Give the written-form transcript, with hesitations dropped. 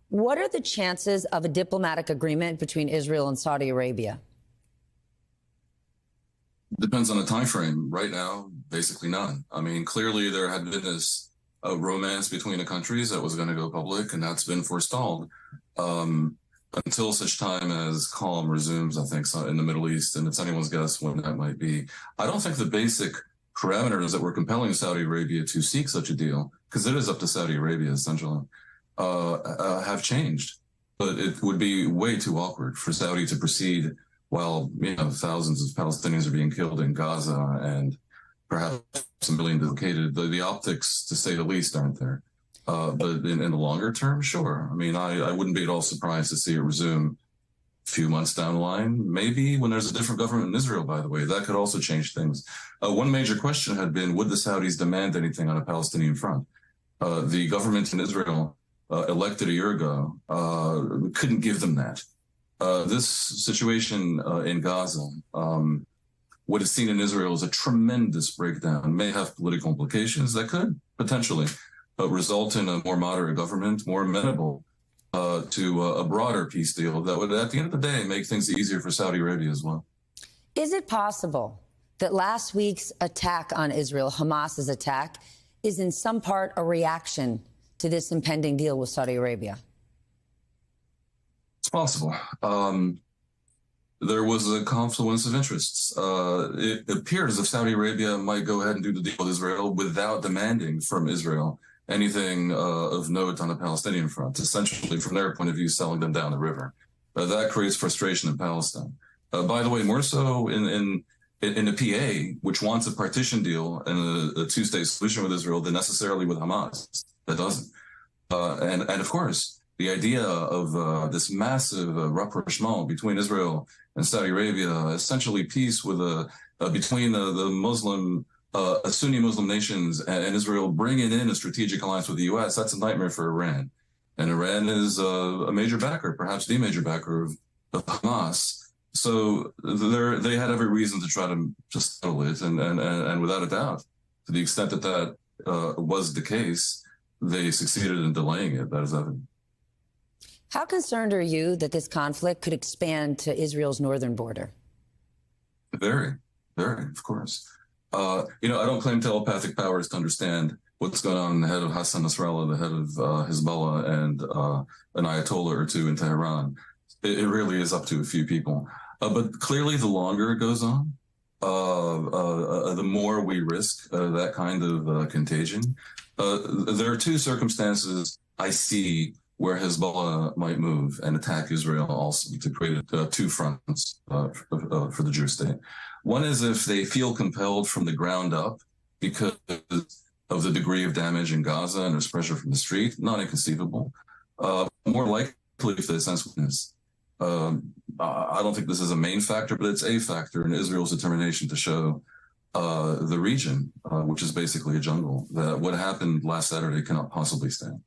What are the chances of a diplomatic agreement between Israel and Saudi Arabia? Depends on the time frame. Right now, basically none. I mean, clearly there had been this romance between the countries that was going to go public, and that's been forestalled until such time as calm resumes, I think, in the Middle East, and it's anyone's guess when that might be. I don't think the basic parameters that were compelling Saudi Arabia to seek such a deal, because it is up to Saudi Arabia, essentially, have changed. But it would be way too awkward for Saudi to proceed while thousands of Palestinians are being killed in Gaza and perhaps a million dislocated. The optics, to say the least, aren't there. But in the longer term, sure. I mean, I wouldn't be at all surprised to see it resume a few months down the line. Maybe when there's a different government in Israel, by the way, that could also change things. One major question had been, would the Saudis demand anything on a Palestinian front? The government in Israel, elected a year ago, couldn't give them that. This situation in Gaza, what is seen in Israel as a tremendous breakdown, may have political implications that could potentially result in a more moderate government, more amenable to a broader peace deal that would, at the end of the day, make things easier for Saudi Arabia as well. Is it possible that last week's attack on Israel, Hamas's attack, is in some part a reaction to this impending deal with Saudi Arabia? It's possible. There was a confluence of interests. It appeared as if Saudi Arabia might go ahead and do the deal with Israel without demanding from Israel anything of note on the Palestinian front, essentially, from their point of view, selling them down the river. That creates frustration in Palestine. By the way, more so in the PA, which wants a partition deal and a two-state solution with Israel than necessarily with Hamas. That doesn't. And of course, the idea of this massive rapprochement between Israel and Saudi Arabia, essentially peace with between the Muslim, Sunni Muslim nations and Israel, bringing in a strategic alliance with the U.S., that's a nightmare for Iran. And Iran is a major backer, perhaps the major backer of Hamas. So they had every reason to try to just settle it. And without a doubt, to the extent that that was the case, they succeeded in delaying it. That is evident. How concerned are you that this conflict could expand to Israel's northern border? Very, of course. I don't claim telepathic powers to understand what's going on in the head of Hassan Nasrallah, the head of Hezbollah, and an Ayatollah or two in Tehran. It really is up to a few people. But clearly, the longer it goes on, the more we risk that kind of contagion. There are two circumstances I see where Hezbollah might move and attack Israel also to create two fronts for the Jewish state. One is if they feel compelled from the ground up because of the degree of damage in Gaza and there's pressure from the street, not inconceivable. More likely if they sense weakness. I don't think this is a main factor, but it's a factor in Israel's determination to show the region, which is basically a jungle, that what happened last Saturday cannot possibly stand.